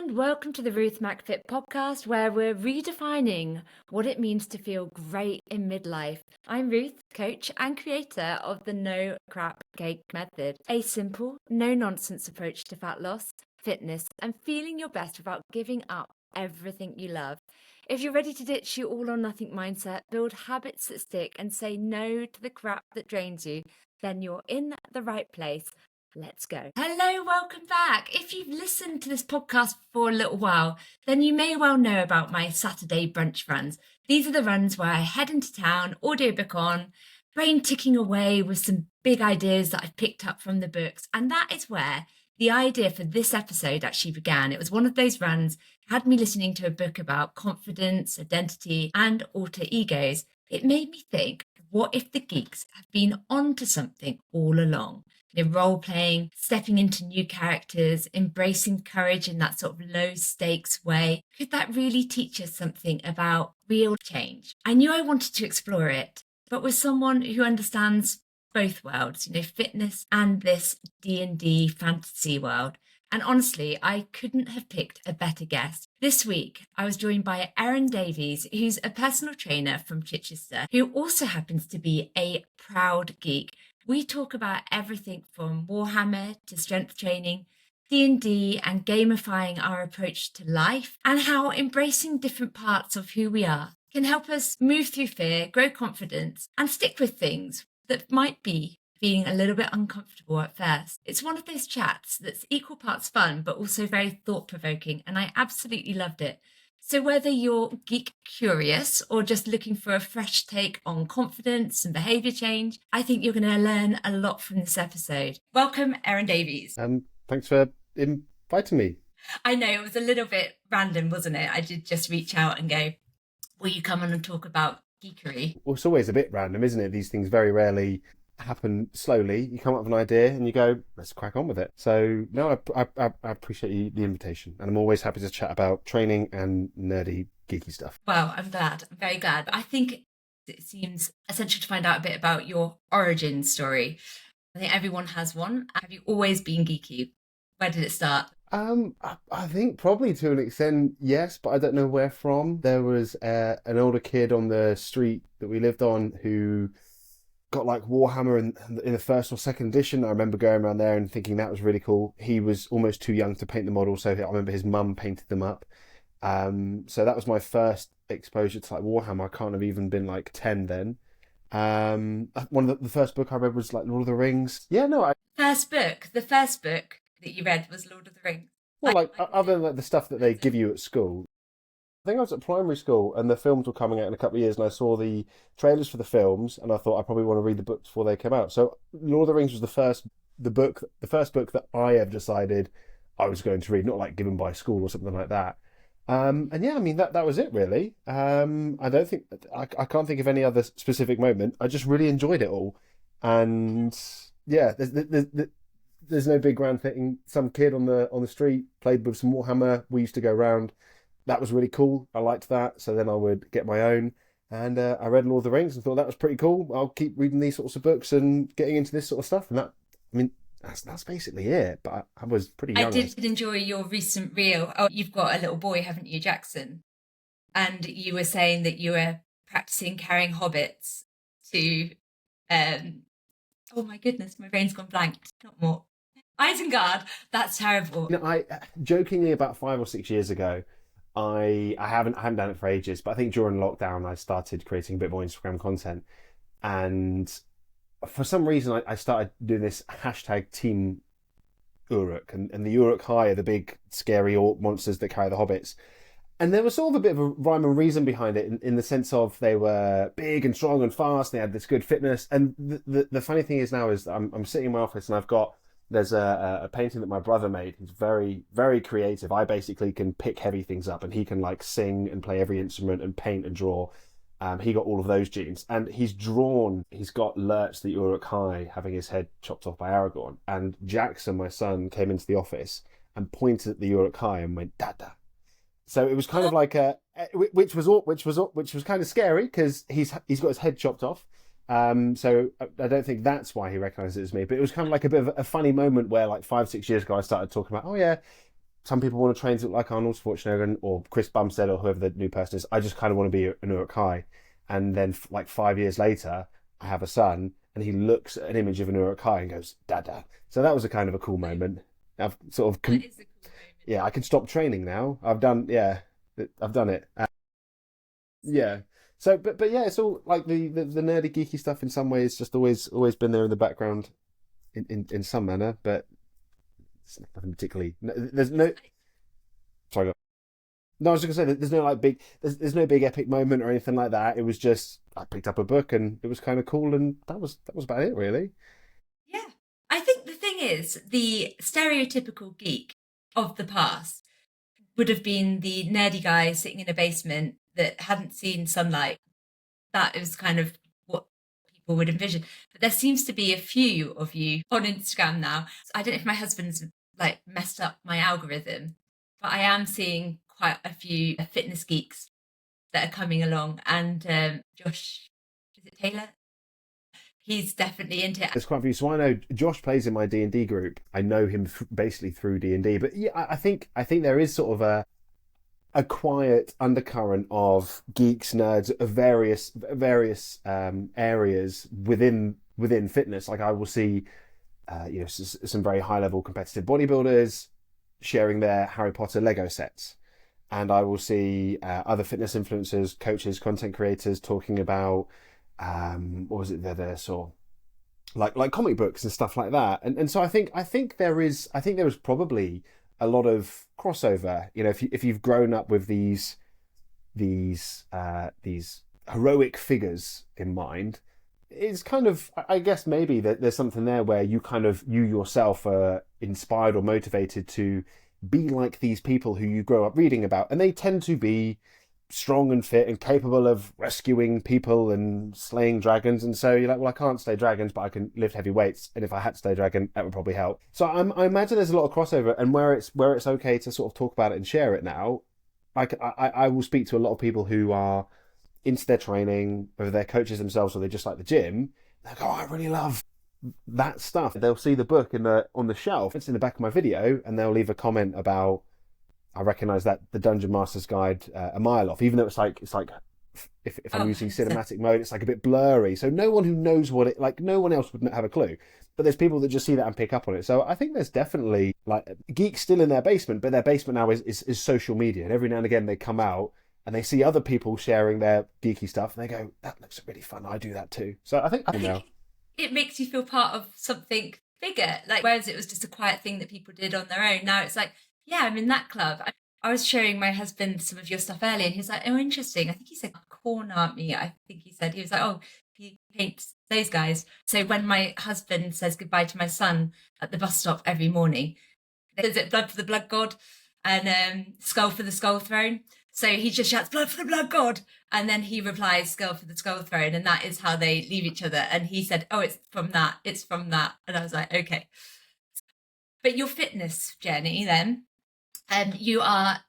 And welcome to the Ruth MacFit podcast, where we're redefining what it means to feel great in midlife. I'm Ruth, coach and creator of the No Crap Cake Method, a simple, no-nonsense approach to fat loss, fitness, and feeling your best without giving up everything you love. If you're ready to ditch your all-or-nothing mindset, build habits that stick, and say no to the crap that drains you, then you're in the right place. Let's go. Hello, welcome back. If you've listened to this podcast for a little while, then you may well know about my Saturday brunch runs. These are the runs where I head into town, audiobook on, brain ticking away with some big ideas that I've picked up from the books. And that is where the idea for this episode actually began. It was one of those runs that had me listening to a book about confidence, identity, and alter egos. It made me think, what if the geeks have been onto something all along? Role playing, stepping into new characters, embracing courage in that sort of low stakes way. Could that really teach us something about real change? I knew I wanted to explore it, but with someone who understands both worlds, fitness and this D&D fantasy world. And honestly, I couldn't have picked a better guest. This week, I was joined by Aaron Davies, who's a personal trainer from Chichester, who also happens to be a proud geek. We talk about everything from Warhammer to strength training, D&D, and gamifying our approach to life, and how embracing different parts of who we are can help us move through fear, grow confidence, and stick with things that might be feeling a little bit uncomfortable at first. It's one of those chats that's equal parts fun, but also very thought-provoking, and I absolutely loved it. So whether you're geek curious or just looking for a fresh take on confidence and behaviour change, I think you're going to learn a lot from this episode. Welcome, Aaron Davies. Thanks for inviting me. I know, it was a little bit random, wasn't it? I did just reach out and go, will you come on and talk about geekery? Well, it's always a bit random, isn't it? These things very rarely happen slowly. You come up with an idea and you go, let's crack on with it. So no, I appreciate the invitation, and I'm always happy to chat about training and nerdy geeky stuff. Well, I'm glad. I'm very glad. I think it seems essential to find out a bit about your origin story. I think everyone has one. Have you always been geeky? Where did it start? I think probably to an extent, yes, but I don't know where from. There was an older kid on the street that we lived on who got like Warhammer in the first or second edition. I remember going around there and thinking that was really cool. He was almost too young to paint the model, so I remember his mum painted them up. So that was my first exposure to like Warhammer. I can't have even been like 10 then. One of the first book I read was like Lord of the Rings. Yeah, no, The first book that you read was Lord of the Rings. Well, other than like the stuff that they give you at school. I think I was at primary school and the films were coming out in a couple of years, and I saw the trailers for the films and I thought I probably want to read the books before they came out. So Lord of the Rings was the first book that I ever decided I was going to read, not like given by school or something like that. And yeah, I mean that was it really. I don't think I can't think of any other specific moment. I just really enjoyed it all, and yeah, there's no big grand thing. Some kid on the street played with some Warhammer. We used to go around. That was really cool. I liked that. So then I would get my own, and I read Lord of the Rings and thought that was pretty cool. I'll keep reading these sorts of books and getting into this sort of stuff. And that's basically it. But I was pretty young. I did enjoy your recent reel. Oh, you've got a little boy, haven't you, Jackson? And you were saying that you were practicing carrying hobbits to, oh my goodness, my brain's gone blank. Not more. Isengard. That's terrible. I jokingly about 5 or 6 years ago, I haven't done it for ages, but I think during lockdown I started creating a bit more Instagram content, and for some reason I started doing this hashtag Team Uruk, and the Uruk High are the big scary orc monsters that carry the hobbits. And there was sort of a bit of a rhyme and reason behind it in the sense of they were big and strong and fast, and they had this good fitness. And the funny thing is now is I'm sitting in my office and there's a painting that my brother made. He's very, very creative. I basically can pick heavy things up and he can like sing and play every instrument and paint and draw. He got all of those genes, and he's got Lurch the Uruk High having his head chopped off by Aragorn. And Jackson, my son, came into the office and pointed at the Uruk High and went, Dada. So it was kind of like which was kind of scary because he's got his head chopped off. So I don't think that's why he recognised it as me, but it was kind of like a bit of a funny moment where like 5-6 years ago I started talking about, oh yeah, some people want to train to look like Arnold Schwarzenegger or Chris Bumstead or whoever the new person is. I just kind of want to be an Uruk-hai. And then like 5 years later, I have a son and he looks at an image of an Uruk-hai and goes, Dada. So that was a kind of a cool moment. I've sort of, That is a cool moment. yeah, I can stop training now. I've done it. Yeah. So, but yeah, it's all like the nerdy geeky stuff in some ways, just always been there in the background in some manner, but it's nothing particularly. There's no. Sorry. No, I was just gonna say there's no like there's no big epic moment or anything like that. It was just I picked up a book and it was kind of cool, and that was about it really. Yeah. I think the thing is, the stereotypical geek of the past would have been the nerdy guy sitting in a basement that hadn't seen sunlight. That is kind of what people would envision. But there seems to be a few of you on Instagram now. I don't know if my husband's like messed up my algorithm, but I am seeing quite a few fitness geeks that are coming along. And Josh, is it Taylor? He's definitely into it. There's quite a few. So I know Josh plays in my D&D group. I know him basically through D&D. But yeah, I think there is sort of a quiet undercurrent of geeks, nerds of various areas within fitness. Like I will see, some very high level competitive bodybuilders sharing their Harry Potter Lego sets, and I will see other fitness influencers, coaches, content creators talking about what was it that I saw, like comic books and stuff like that. And so I think there is probably a lot of crossover. If you've grown up with these heroic figures in mind, it's kind of, I guess maybe that there's something there where you yourself are inspired or motivated to be like these people who you grow up reading about, and they tend to be strong and fit and capable of rescuing people and slaying dragons. And so you're like, well, I can't slay dragons, but I can lift heavy weights, and if I had to slay a dragon, that would probably help. So I imagine there's a lot of crossover, and where it's okay to sort of talk about it and share it now. I will speak to a lot of people who are into their training, whether they're coaches themselves or they just like the gym. They go, oh, I really love that stuff. They'll see the book on the shelf. It's in the back of my video, and they'll leave a comment about, I recognise that the Dungeon Master's Guide a mile off, even though it's like if I'm using cinematic mode, it's like a bit blurry. So no one who knows what it like, no one else would have a clue. But there's people that just see that and pick up on it. So I think there's definitely like geeks still in their basement, but their basement now is social media. And every now and again they come out and they see other people sharing their geeky stuff, and they go, "That looks really fun. I do that too." So I think it makes you feel part of something bigger. Like whereas it was just a quiet thing that people did on their own, now it's like, yeah, I'm in that club. I was showing my husband some of your stuff earlier, and he was like, "Oh, interesting." I think he said corn art me. I think he said, he was like, "Oh, he paints those guys." So when my husband says goodbye to my son at the bus stop every morning, is it blood for the blood god and skull for the skull throne? So he just shouts blood for the blood god, and then he replies skull for the skull throne, and that is how they leave each other. And he said, "Oh, it's from that, and I was like, okay. But your fitness journey then, you are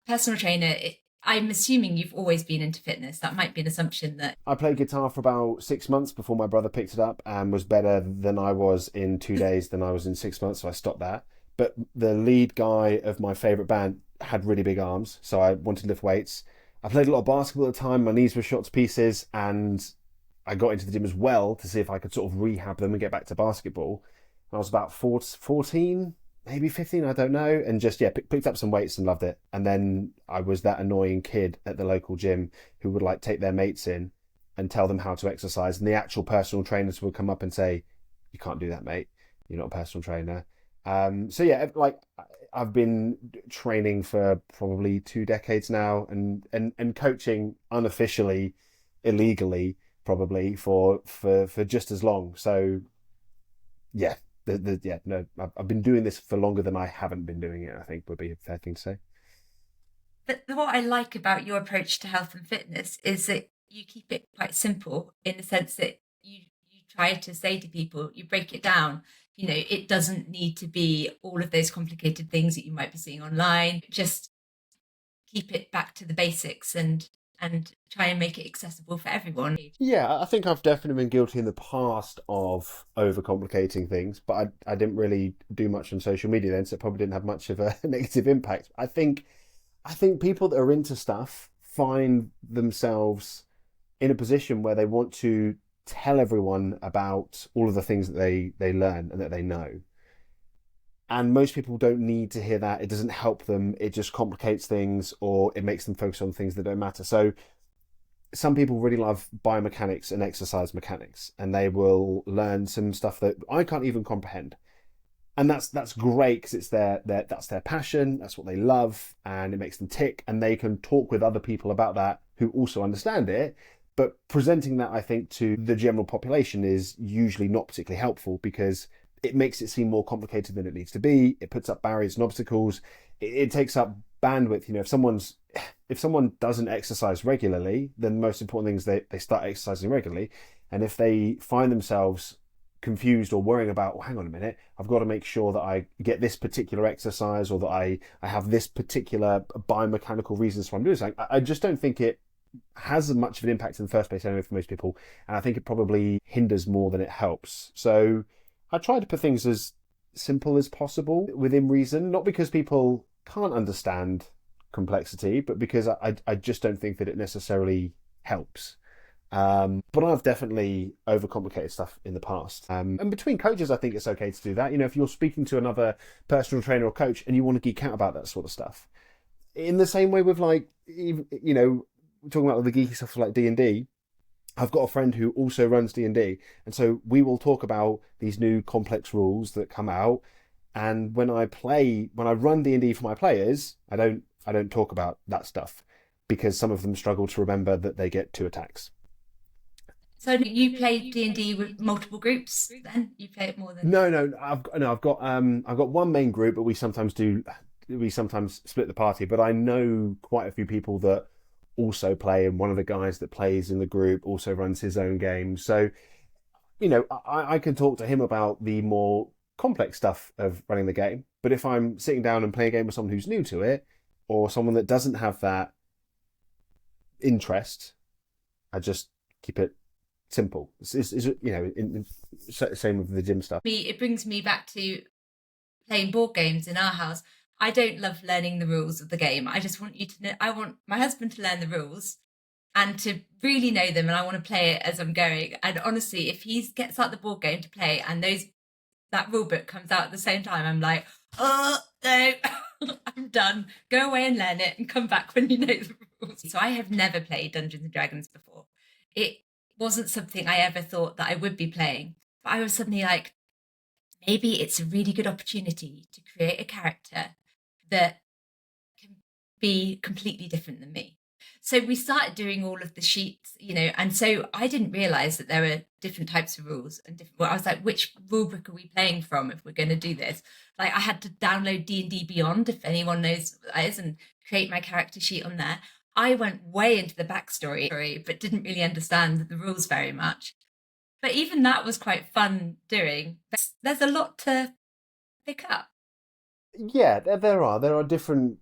personal trainer. I'm assuming you've always been into fitness. That might be an assumption that I played guitar for about 6 months before my brother picked it up and was better than I was in 2 days than I was in 6 months, so I stopped that. But the lead guy of my favourite band had really big arms, so I wanted to lift weights. I played a lot of basketball at the time. My knees were shot to pieces, and I got into the gym as well to see if I could sort of rehab them and get back to basketball. I was about 14, maybe 15, I don't know, and just picked up some weights and loved it. And then I was that annoying kid at the local gym who would like take their mates in and tell them how to exercise, and the actual personal trainers would come up and say, "You can't do that, mate. You're not a personal trainer." So yeah, like I've been training for probably 2 decades now, and coaching unofficially, illegally, probably for just as long. So yeah. No, I've been doing this for longer than I haven't been doing it, I think would be a fair thing to say. But what I like about your approach to health and fitness is that you keep it quite simple, in the sense that you try to say to people, you break it down. It doesn't need to be all of those complicated things that you might be seeing online. Just keep it back to the basics, and and try and make it accessible for everyone. Yeah, I think I've definitely been guilty in the past of overcomplicating things, but I didn't really do much on social media then, so it probably didn't have much of a negative impact. I think people that are into stuff find themselves in a position where they want to tell everyone about all of the things that they learn and that they know. And most people don't need to hear that. It doesn't help them. It just complicates things, or it makes them focus on things that don't matter. So some people really love biomechanics and exercise mechanics, and they will learn some stuff that I can't even comprehend. And that's great because it's that's their passion, that's what they love, and it makes them tick, and they can talk with other people about that who also understand it. But presenting that, I think, to the general population is usually not particularly helpful because it makes it seem more complicated than it needs to be. It puts up barriers and obstacles. It takes up bandwidth. You know, if someone doesn't exercise regularly, then the most important thing is they start exercising regularly. And if they find themselves confused or worrying about, well, hang on a minute, I've got to make sure that I get this particular exercise, or that I have this particular biomechanical reasons for I'm doing something, I just don't think it has much of an impact in the first place anyway for most people. And I think it probably hinders more than it helps. So I try to put things as simple as possible within reason, not because people can't understand complexity, but because I just don't think that it necessarily helps. But I've definitely overcomplicated stuff in the past. And between coaches, I think it's okay to do that. You know, if you're speaking to another personal trainer or coach and you want to geek out about that sort of stuff, in the same way with, like, you know, talking about the geeky stuff like D&D, I've got a friend who also runs D&D, and so we will talk about these new complex rules that come out. And when I run D&D for my players, I don't talk about that stuff because some of them struggle to remember that they get 2 attacks. So you play D&D with multiple groups then? You play it more than... No, I've got one main group, but we sometimes split the party. But I know quite a few people that also play, and one of the guys that plays in the group also runs his own game. So, you know, I can talk to him about the more complex stuff of running the game. But if I'm sitting down and playing a game with someone who's new to it, or someone that doesn't have that interest, I just keep it simple. It's you know, same with the gym stuff. It brings me back to playing board games in our house. I don't love learning the rules of the game. I just want I want my husband to learn the rules and to really know them, and I want to play it as I'm going. And honestly, if he gets out the board game to play and that rule book comes out at the same time, I'm like, oh no, I'm done. Go away and learn it and come back when you know the rules. So I have never played Dungeons and Dragons before. It wasn't something I ever thought that I would be playing. But I was suddenly like, maybe it's a really good opportunity to create a character that can be completely different than me. So we started doing all of the sheets, you know, and so I didn't realize that there were different types of rules and different. Well, I was like, which rule book are we playing from if we're going to do this? Like, I had to download D&D Beyond, if anyone knows what that is, and create my character sheet on there. I went way into the backstory, but didn't really understand the rules very much. But even that was quite fun doing. There's a lot to pick up. Yeah, there are different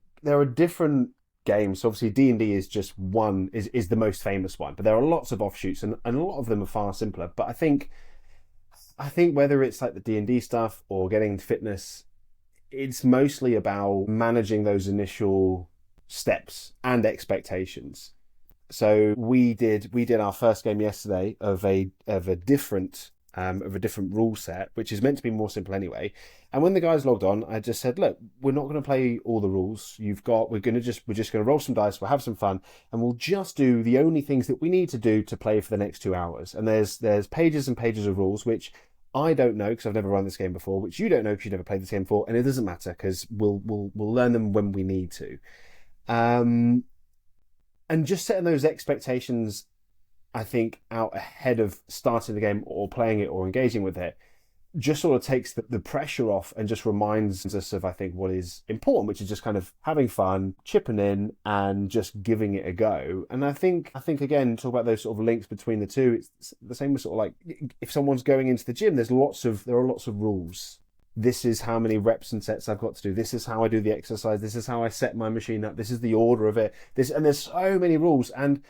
games. So obviously D&D is just one, is the most famous one, but there are lots of offshoots, and a lot of them are far simpler. But I think whether it's like the D&D stuff or getting into fitness, it's mostly about managing those initial steps and expectations. So we did our first game yesterday of a different rule set, which is meant to be more simple anyway. And when the guys logged on, I just said, look, we're not going to play all the rules you've got. We're just going to roll some dice, we'll have some fun, and we'll just do the only things that we need to do to play for the next 2 hours. And there's pages and pages of rules, which I don't know because I've never run this game before, which you don't know because you've never played this game before, and it doesn't matter because we'll learn them when we need to. And just setting those expectations, I think, out ahead of starting the game or playing it or engaging with it, just sort of takes the pressure off and just reminds us of, I think, what is important, which is just kind of having fun, chipping in, and just giving it a go. And I think again, talk about those sort of links between the two. It's the same with sort of like if someone's going into the gym, there are lots of rules this is how many reps and sets I've got to do. This is how I do the exercise. This is how I set my machine up. This is the order of it. And there's so many rules. And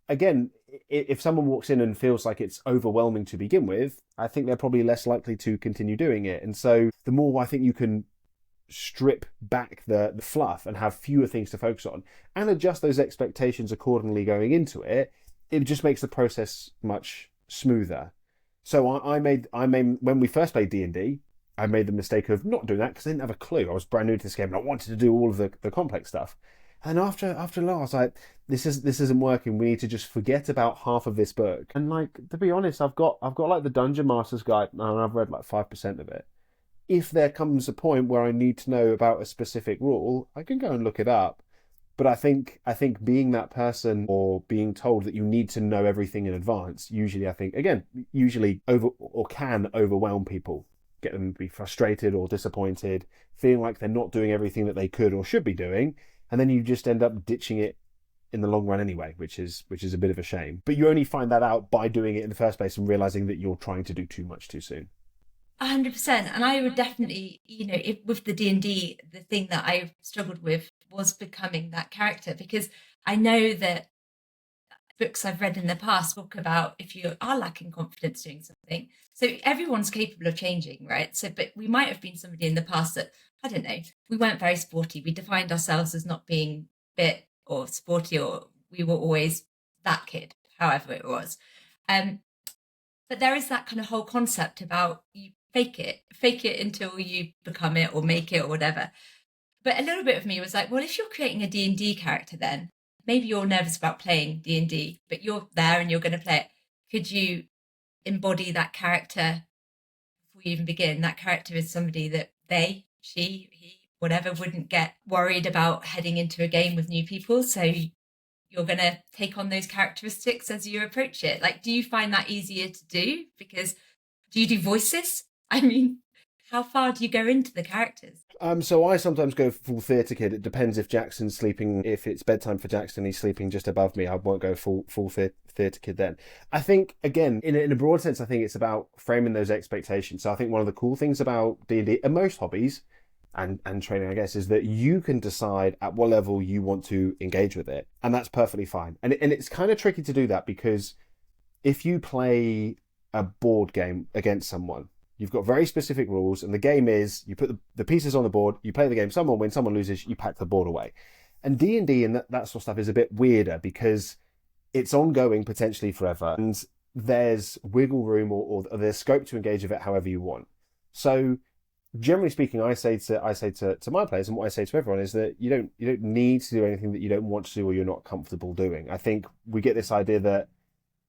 again, if someone walks in and feels like it's overwhelming to begin with, I think they're probably less likely to continue doing it. And so the more I think you can strip back the fluff and have fewer things to focus on and adjust those expectations accordingly going into it, it just makes the process much smoother. So I made when we first played D&D, I made the mistake of not doing that because I didn't have a clue. I was brand new to this game and I wanted to do all of the complex stuff. And after a while, I was like, this isn't working. We need to just forget about half of this book. And like, to be honest, I've got like the Dungeon Master's Guide and I've read like 5% of it. If there comes a point where I need to know about a specific rule, I can go and look it up. But I think being that person or being told that you need to know everything in advance, usually can overwhelm people, get them to be frustrated or disappointed, feeling like they're not doing everything that they could or should be doing, and then you just end up ditching it in the long run anyway, which is a bit of a shame. But you only find that out by doing it in the first place and realizing that you're trying to do too much too soon. 100%. And I would definitely, with the D&D, the thing that I struggled with was becoming that character, because I know that books I've read in the past talk about if you are lacking confidence doing something. So everyone's capable of changing, right? So, but we might have been somebody in the past that, I don't know, we weren't very sporty. We defined ourselves as not being fit or sporty, or we were always that kid, however it was. But there is that kind of whole concept about you fake it until you become it or make it or whatever. But a little bit of me was like, well, if you're creating a D&D character, then maybe you're nervous about playing D&D, but you're there and you're going to play it. Could you embody that character before you even begin? That character is somebody that they, she, he, whatever, wouldn't get worried about heading into a game with new people. So you're going to take on those characteristics as you approach it. Like, do you find that easier to do? Because do you do voices? I mean, how far do you go into the characters? So I sometimes go full theatre kid. It depends if Jackson's sleeping. If it's bedtime for Jackson, he's sleeping just above me, I won't go full theatre kid then. I think, again, in a broad sense, I think it's about framing those expectations. So I think one of the cool things about D&D and most hobbies and training, I guess, is that you can decide at what level you want to engage with it. And that's perfectly fine. And it's kind of tricky to do that, because if you play a board game against someone, you've got very specific rules, and the game is you put the pieces on the board, you play the game, someone wins, someone loses, you pack the board away. And D&D and that sort of stuff is a bit weirder because it's ongoing potentially forever, and there's wiggle room or there's scope to engage with it however you want. So generally speaking, I say to my players, and what I say to everyone is that you don't need to do anything that you don't want to do or you're not comfortable doing. I think we get this idea that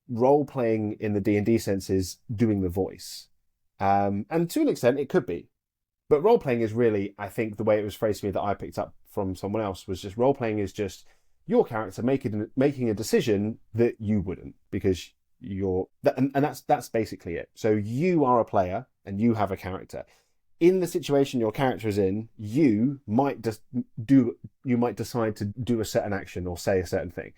role playing in the D&D sense is doing the voice. And to an extent, it could be. But role-playing is really, I think, the way it was phrased to me that I picked up from someone else was just role-playing is just your character making a decision that you wouldn't, because and that's basically it. So you are a player and you have a character. In the situation your character is in, you might decide to do a certain action or say a certain thing.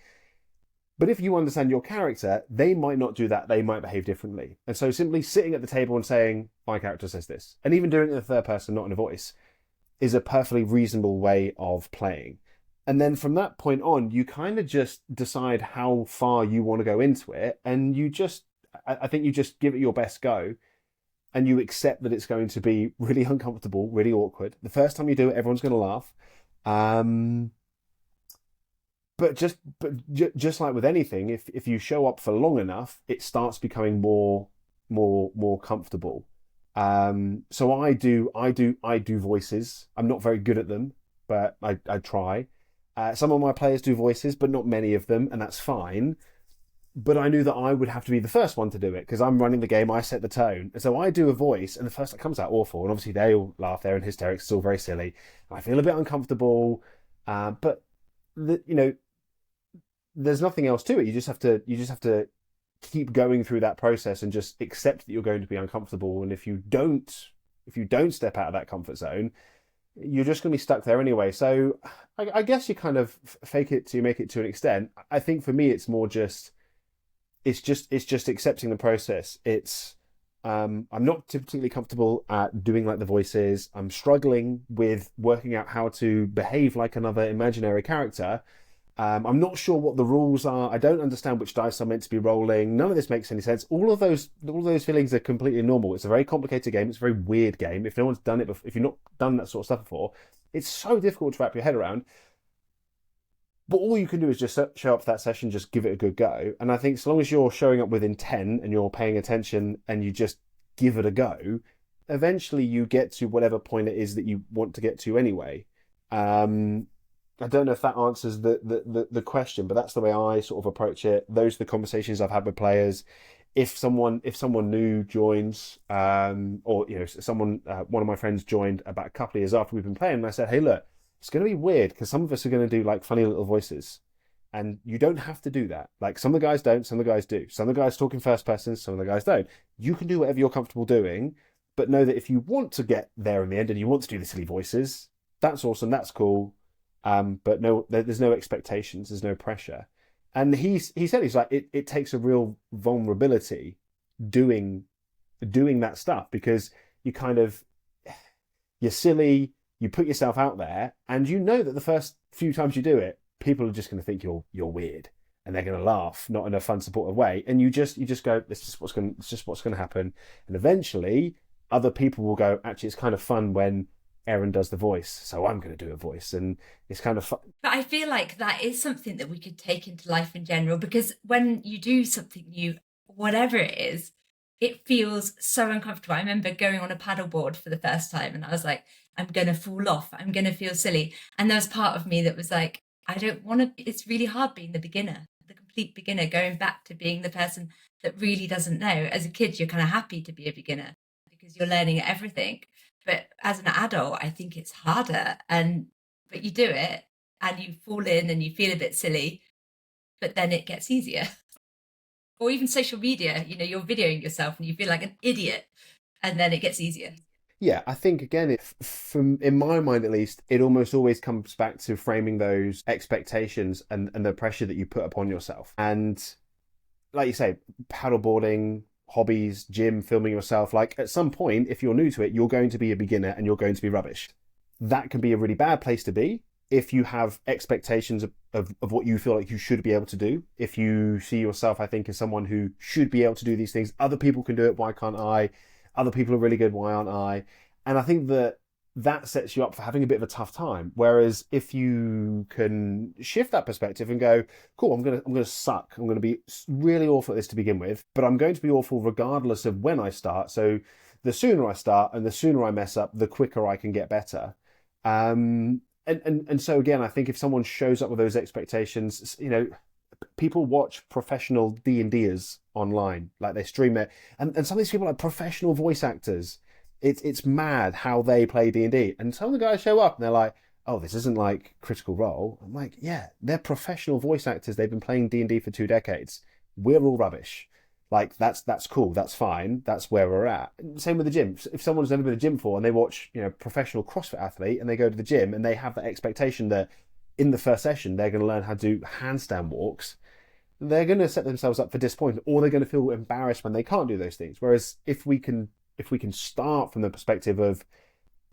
But if you understand your character, they might not do that. They might behave differently. And so simply sitting at the table and saying, my character says this, and even doing it in the third person, not in a voice, is a perfectly reasonable way of playing. And then from that point on, you kind of just decide how far you want to go into it. And I think you just give it your best go. And you accept that it's going to be really uncomfortable, really awkward. The first time you do it, everyone's going to laugh. But just like with anything, if you show up for long enough, it starts becoming more comfortable. So I do voices. I'm not very good at them, but I try. Some of my players do voices, but not many of them, and that's fine. But I knew that I would have to be the first one to do it because I'm running the game. I set the tone, and so I do a voice, and the first that comes out awful, and obviously they all laugh. They're in hysterics. It's all very silly. I feel a bit uncomfortable, but there's nothing else to it. You just have to keep going through that process and just accept that you're going to be uncomfortable. And if you don't step out of that comfort zone, you're just going to be stuck there anyway. So I guess you kind of fake it till you make it to an extent. I think for me, it's more just, it's just accepting the process. It's, I'm not particularly comfortable at doing like the voices. I'm struggling with working out how to behave like another imaginary character. I'm not sure what the rules are. I don't understand which dice I'm meant to be rolling. None of this makes any sense. All of those feelings are completely normal. It's a very complicated game. It's a very weird game. If no one's done it before, if you've not done that sort of stuff before, it's so difficult to wrap your head around. But all you can do is just show up for that session, just give it a good go. And I think so long as you're showing up with intent and you're paying attention and you just give it a go, eventually you get to whatever point it is that you want to get to anyway. I don't know if that answers the question, but that's the way I sort of approach it. Those are the conversations I've had with players. If someone new joins, or someone one of my friends joined about a couple of years after we've been playing, and I said, hey, look, it's going to be weird because some of us are going to do like funny little voices, and you don't have to do that. Like some of the guys don't, some of the guys do. Some of the guys talk in first person, some of the guys don't. You can do whatever you're comfortable doing, but know that if you want to get there in the end and you want to do the silly voices, that's awesome, that's cool. But no, there's no expectations, there's no pressure. And he said, he's like, it takes a real vulnerability doing that stuff, because you kind of, you're silly, you put yourself out there, and you know that the first few times you do it, people are just going to think you're weird, and they're going to laugh, not in a fun, supportive way. And you just go, it's just what's going to happen. And eventually, other people will go, actually, it's kind of fun when Aaron does the voice, so I'm going to do a voice, and it's kind of fun. But I feel like that is something that we could take into life in general, because when you do something new, whatever it is, it feels so uncomfortable. I remember going on a paddleboard for the first time and I was like, I'm going to fall off. I'm going to feel silly. And there was part of me that was like, I don't want to, it's really hard being the beginner, the complete beginner, going back to being the person that really doesn't know. As a kid, you're kind of happy to be a beginner because you're learning everything. But as an adult, I think it's harder. But you do it and you fall in and you feel a bit silly, but then it gets easier. Or even social media, you're videoing yourself and you feel like an idiot, and then it gets easier. Yeah, I think again, from in my mind at least, it almost always comes back to framing those expectations and the pressure that you put upon yourself. And like you say, paddleboarding, hobbies, gym, filming yourself, like at some point, if you're new to it, you're going to be a beginner and you're going to be rubbish. That can be a really bad place to be if you have expectations of what you feel like you should be able to do. If you see yourself, I think, as someone who should be able to do these things, other people can do it, why can't I? Other people are really good, why aren't I? And I think that sets you up for having a bit of a tough time. Whereas if you can shift that perspective and go, cool, I'm gonna suck. I'm gonna be really awful at this to begin with, but I'm going to be awful regardless of when I start. So the sooner I start and the sooner I mess up, the quicker I can get better. And so again, I think if someone shows up with those expectations, people watch professional D&Ders online, like they stream it, and some of these people are professional voice actors. It's mad how they play D&D, and some of the guys show up and they're like, oh, this isn't like Critical Role. I'm like, yeah, they're professional voice actors. They've been playing D&D for 2 decades. We're all rubbish. Like that's cool, that's fine, that's where we're at. Same with the gym. If someone's never been to the gym before and they watch, professional CrossFit athlete, and they go to the gym and they have that expectation that in the first session they're going to learn how to do handstand walks, they're going to set themselves up for disappointment, or they're going to feel embarrassed when they can't do those things. Whereas if we can start from the perspective of,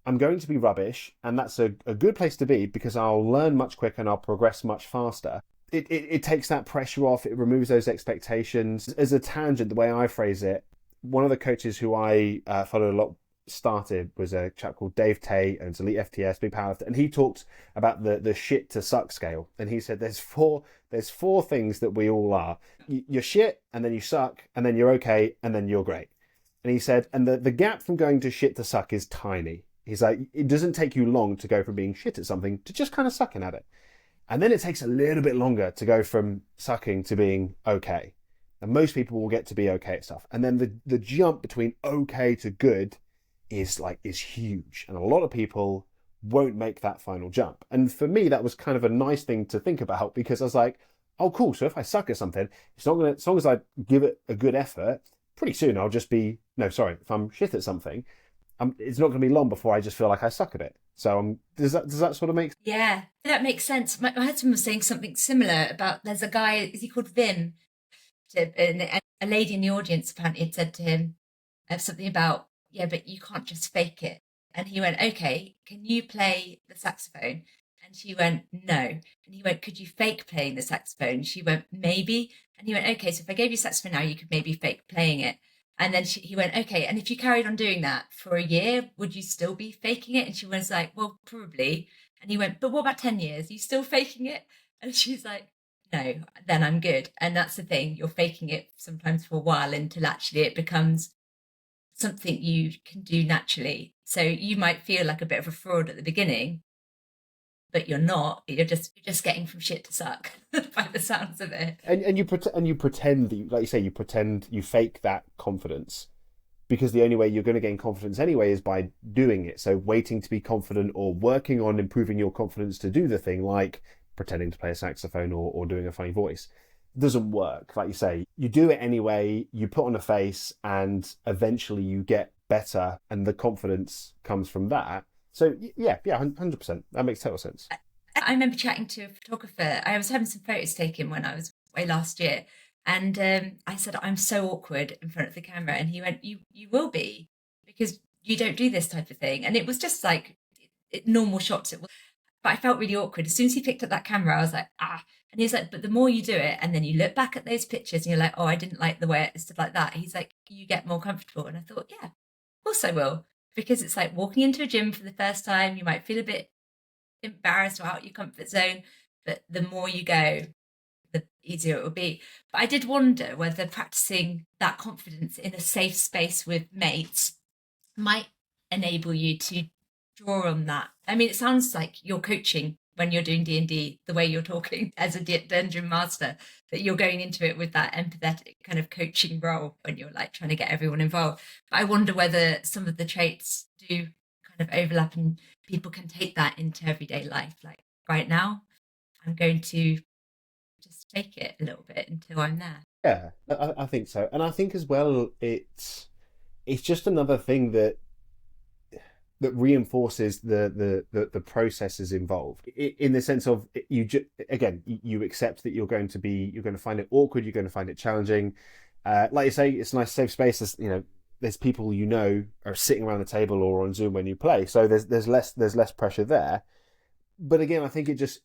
I'm going to be rubbish, and that's a good place to be because I'll learn much quicker and I'll progress much faster. It takes that pressure off. It removes those expectations. As a tangent, the way I phrase it, one of the coaches who I followed a lot started was a chap called Dave Tate, and it's Elite FTS, big powerlifter, and he talked about the shit to suck scale. And he said there's four things that we all are. You're shit, and then you suck, and then you're okay, and then you're great. And he said, and the gap from going to shit to suck is tiny. He's like, it doesn't take you long to go from being shit at something to just kind of sucking at it. And then it takes a little bit longer to go from sucking to being okay. And most people will get to be okay at stuff. And then the jump between okay to good is huge. And a lot of people won't make that final jump. And for me, that was kind of a nice thing to think about, because I was like, oh, cool. So if I suck at something, it's not as long as I give it a good effort, pretty soon I'll just be, if I'm shit at something, it's not going to be long before I just feel like I suck at it. So does that sort of make sense? Yeah, that makes sense. My husband was saying something similar about, there's a guy, is he called Vim? And a lady in the audience apparently had said to him, something about, yeah, but you can't just fake it. And he went, okay, can you play the saxophone? And she went, no. And he went, could you fake playing the saxophone? She went, maybe. And he went, okay, so if I gave you saxophone now, you could maybe fake playing it. And then he went, okay, and if you carried on doing that for a year, would you still be faking it? And she was like, well, probably. And he went, but what about 10 years? Are you still faking it? And she's like, no, then I'm good. And that's the thing, you're faking it sometimes for a while until actually it becomes something you can do naturally. So you might feel like a bit of a fraud at the beginning, but you're not. You're just getting from shit to suck by the sounds of it. And you pretend that like you say, you fake that confidence, because the only way you're going to gain confidence anyway is by doing it. So waiting to be confident or working on improving your confidence to do the thing, like pretending to play a saxophone or doing a funny voice, doesn't work. Like you say, you do it anyway, you put on a face, and eventually you get better, and the confidence comes from that. So yeah, 100%. That makes total sense. I remember chatting to a photographer. I was having some photos taken when I was away last year, and I said, I'm so awkward in front of the camera. And he went, you will be, because you don't do this type of thing. And it was just like normal shots. But I felt really awkward. As soon as he picked up that camera, I was like, ah. And he was like, but the more you do it, and then you look back at those pictures and you're like, oh, I didn't like the way it, stuff like that. He's like, you get more comfortable. And I thought, yeah, of course I will. Because it's like walking into a gym for the first time, you might feel a bit embarrassed or out your comfort zone. But the more you go, the easier it will be. But I did wonder whether practicing that confidence in a safe space with mates might enable you to draw on that. I mean, it sounds like you're coaching when you're doing D&D, the way you're talking as a dungeon master, that you're going into it with that empathetic kind of coaching role when you're like trying to get everyone involved. But I wonder whether some of the traits do kind of overlap and people can take that into everyday life. Like right now, I'm going to just fake it a little bit until I'm there. Yeah, I think so. And I think as well, it's just another thing that reinforces the processes involved, in the sense of again, you accept that you're going to find it awkward, you're going to find it challenging. Like you say, it's a nice safe space. There's people are sitting around the table or on Zoom when you play, so there's less pressure there. But again, I think it just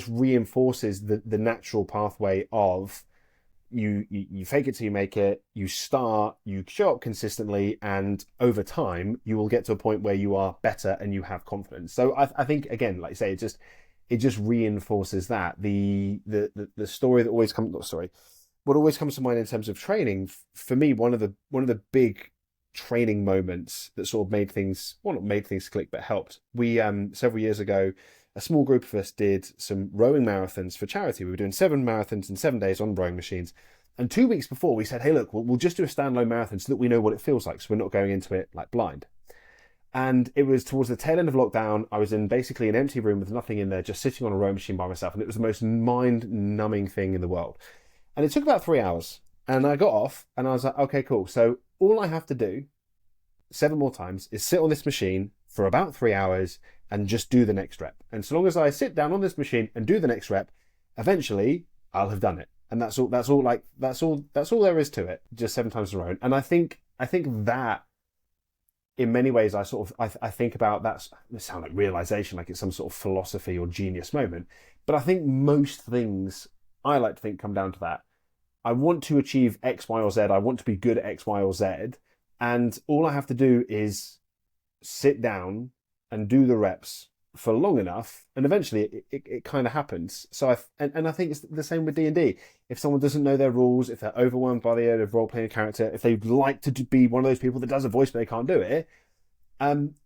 reinforces the natural pathway of you fake it till you make it, you show up consistently, and over time you will get to a point where you are better and you have confidence. So I think, again, like you say, it just reinforces that. The story that always comes, not story, what always comes to mind in terms of training, for me, one of the big training moments that sort of made things, well, not made things click, but helped. We several years ago, a small group of us did some rowing marathons for charity. We were doing 7 marathons in 7 days on rowing machines. And 2 weeks before, we said, hey, look, we'll just do a standalone marathon so that we know what it feels like, so we're not going into it like blind. And it was towards the tail end of lockdown. I was in basically an empty room with nothing in there, just sitting on a rowing machine by myself. And it was the most mind-numbing thing in the world. And it took about 3 hours. And I got off and I was like, okay, cool. So all I have to do 7 more times is sit on this machine for about 3 hours and just do the next rep. And so long as I sit down on this machine and do the next rep, eventually I'll have done it. And that's all there is to it. Just 7 times in a row. And I think that, in many ways, I think about that. It sounds like realization, like it's some sort of philosophy or genius moment. But I think most things, I like to think, come down to that. I want to achieve X, Y, or Z. I want to be good at X, Y, or Z. And all I have to do is sit down and do the reps for long enough, and eventually it kind of happens. So I think it's the same with D&D. If someone doesn't know their rules, if they're overwhelmed by the idea of role-playing a character, if they'd like to be one of those people that does a voice but they can't do it,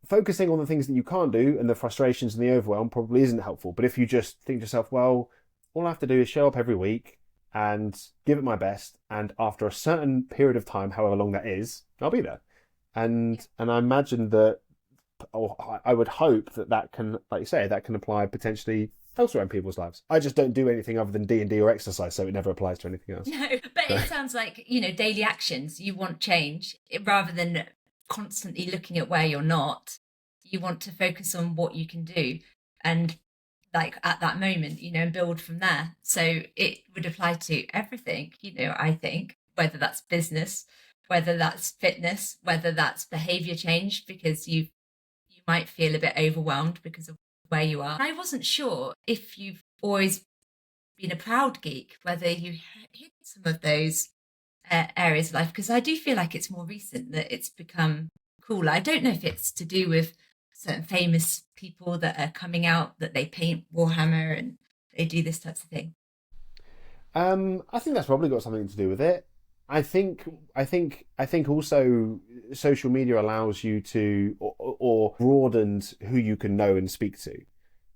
focusing on the things that you can't do and the frustrations and the overwhelm probably isn't helpful. But if you just think to yourself, well, all I have to do is show up every week and give it my best, and after a certain period of time, however long that is, I'll be there. And I imagine that, or I would hope that can, like you say, that can apply potentially elsewhere in people's lives. I just don't do anything other than D&D or exercise, so it never applies to anything else. No, but it sounds like, daily actions. You want change rather than constantly looking at where you're not. You want to focus on what you can do, and like at that moment, and build from there. So it would apply to everything, I think, whether that's business whether that's fitness, whether that's behaviour change, because you might feel a bit overwhelmed because of where you are. I wasn't sure if you've always been a proud geek, whether you hit some of those areas of life, because I do feel like it's more recent that it's become cool. I don't know if it's to do with certain famous people that are coming out that they paint Warhammer and they do this types of thing. I think that's probably got something to do with it. I think also social media allows you to or broadened who you can know and speak to.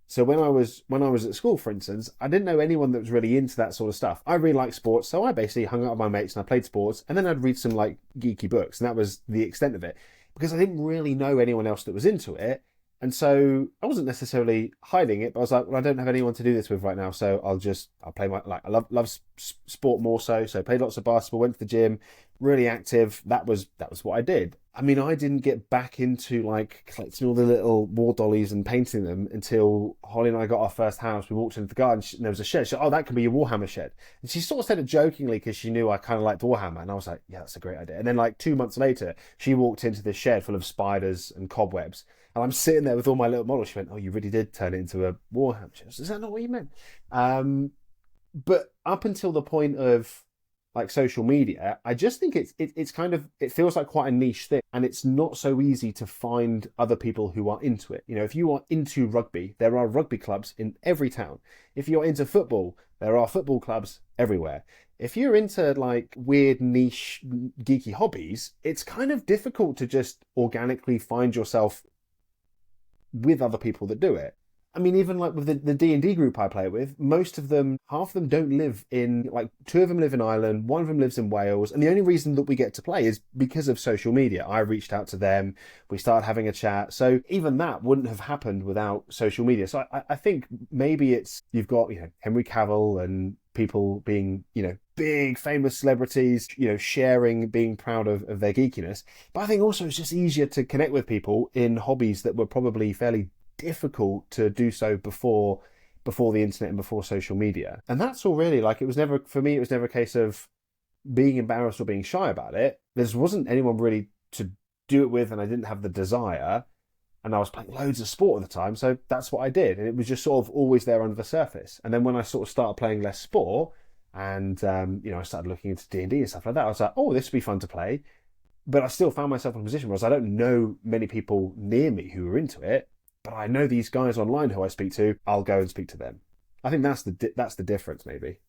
So when I was at school, for instance, I didn't know anyone that was really into that sort of stuff. I really liked sports, so I basically hung out with my mates and I played sports, and then I'd read some like geeky books, and that was the extent of it because I didn't really know anyone else that was into it. And so I wasn't necessarily hiding it, but I was like, well, I don't have anyone to do this with right now, so I'll play my like I love sport more so played lots of basketball, went to the gym, really active. That was what I did. I mean, I didn't get back into like collecting all the little war dollies and painting them until Holly and I got our first house. We walked into the garden and there was a shed. She said, "Oh, that can be your Warhammer shed." And she sort of said it jokingly because she knew I kind of liked Warhammer, and I was like, "Yeah, that's a great idea." And then like 2 months later, she walked into this shed full of spiders and cobwebs. And I'm sitting there with all my little models. She went, "Oh, you really did turn it into a Warhammer shed." Is that not what you meant? But up until the point of like social media, I just think it's kind of, it feels like quite a niche thing, and it's not so easy to find other people who are into it. You know, if you are into rugby, there are rugby clubs in every town. If you're into football, there are football clubs everywhere. If you're into like weird niche geeky hobbies, it's kind of difficult to just organically find yourself with other people that do it. I mean, even like with the D&D group I play with, most of them, half of them don't live in, like two of them live in Ireland, one of them lives in Wales. And the only reason that we get to play is because of social media. I reached out to them, we started having a chat. So even that wouldn't have happened without social media. So I think maybe it's, you've got, Henry Cavill and people being, big famous celebrities, sharing, being proud of their geekiness. But I think also it's just easier to connect with people in hobbies that were probably fairly difficult to do so before the internet and before social media. And that's all really, like, it was never, for me, it was never a case of being embarrassed or being shy about it. There wasn't anyone really to do it with, and I didn't have the desire, and I was playing loads of sport at the time, so that's what I did, and it was just sort of always there under the surface. And then when I sort of started playing less sport and I started looking into D&D and stuff like that, I was like, oh, this would be fun to play. But I still found myself in a position where I don't know many people near me who are into it, but I know these guys online who I speak to. I'll go and speak to them. I think that's the difference, maybe.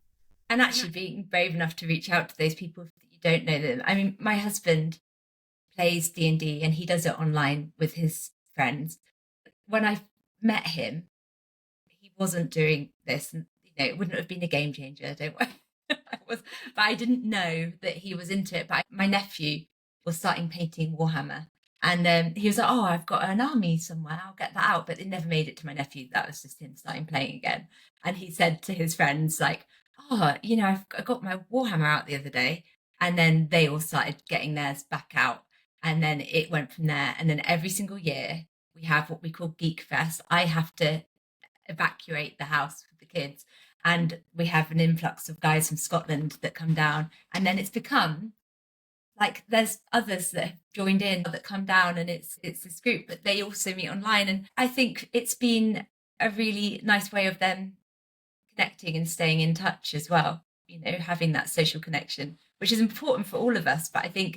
And actually being brave enough to reach out to those people that you don't know them. I mean, my husband plays D&D and he does it online with his friends. When I met him, he wasn't doing this, and it wouldn't have been a game changer. Don't worry. But I didn't know that he was into it. But my nephew was starting painting Warhammer. And he was like, "Oh, I've got an army somewhere. I'll get that out." But it never made it to my nephew. That was just him starting playing again. And he said to his friends, like, "Oh, I got my Warhammer out the other day." And then they all started getting theirs back out. And then it went from there. And then every single year we have what we call Geek Fest. I have to evacuate the house with the kids. And we have an influx of guys from Scotland that come down. And then it's become like there's others that have joined in that come down, and it's this group, but they also meet online. And I think it's been a really nice way of them connecting and staying in touch as well, having that social connection, which is important for all of us. But I think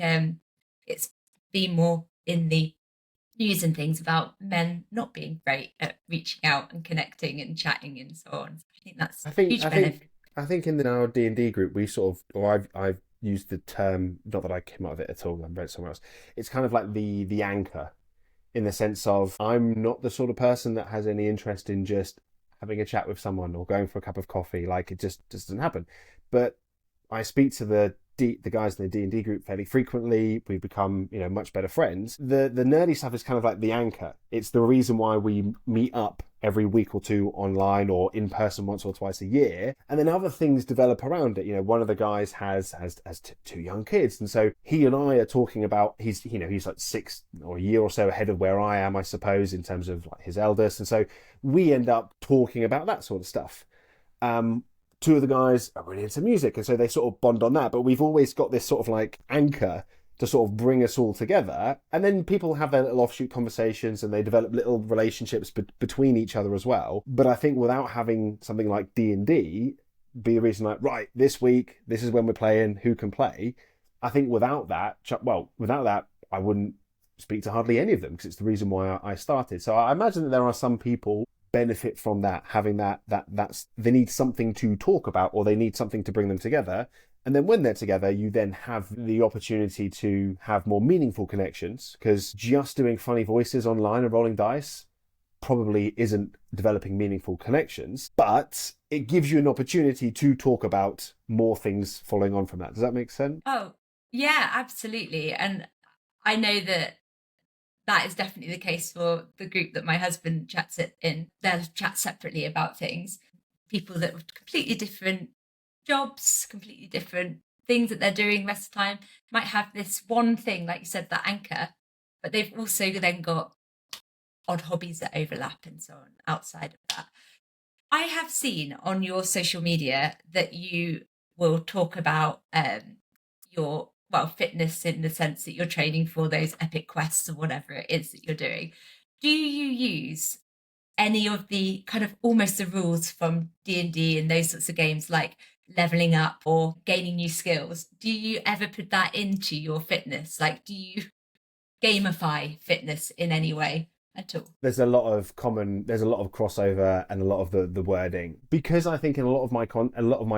it's been more in the news and things about men not being great at reaching out and connecting and chatting and so on. I think that's a huge benefit. I think in our D&D group, we sort of, or I've used the term, not that I came out of it at all, I've read it somewhere else. It's kind of like the anchor, in the sense of I'm not the sort of person that has any interest in just having a chat with someone or going for a cup of coffee. Like, it just doesn't happen. But I speak to the guys in the D&D group fairly frequently. We become, much better friends. The nerdy stuff is kind of like the anchor. It's the reason why we meet up every week or two online or in person once or twice a year. And then other things develop around it. One of the guys has two young kids. And so he and I are talking about, he's like 6 or a year or so ahead of where I am, I suppose, in terms of like his eldest. And so we end up talking about that sort of stuff. Two of the guys are really into music, and so they sort of bond on that. But we've always got this sort of like anchor to sort of bring us all together. And then people have their little offshoot conversations and they develop little relationships between each other as well. But I think without having something like D&D be a reason like, right, this week, this is when we're playing, who can play? I think without that, I wouldn't speak to hardly any of them because it's the reason why I started. So I imagine that there are some people benefit from that, having that's they need something to talk about or they need something to bring them together. And then when they're together, you then have the opportunity to have more meaningful connections, because just doing funny voices online and rolling dice probably isn't developing meaningful connections, but it gives you an opportunity to talk about more things following on from that. Does that make sense? Oh, yeah, absolutely. And I know that is definitely the case for the group that my husband chats it in. They'll chat separately about things. People that have completely different jobs, completely different things that they're doing the rest of the time, might have this one thing, like you said, that anchor, but they've also then got odd hobbies that overlap and so on outside of that. I have seen on your social media that you will talk about your fitness in the sense that you're training for those epic quests or whatever it is that you're doing. Do you use any of the kind of almost the rules from D&D and those sorts of games, like leveling up or gaining new skills? Do you ever put that into your fitness? Like, do you gamify fitness in any way at all? There's a lot of crossover and a lot of the wording, because I think in a lot of my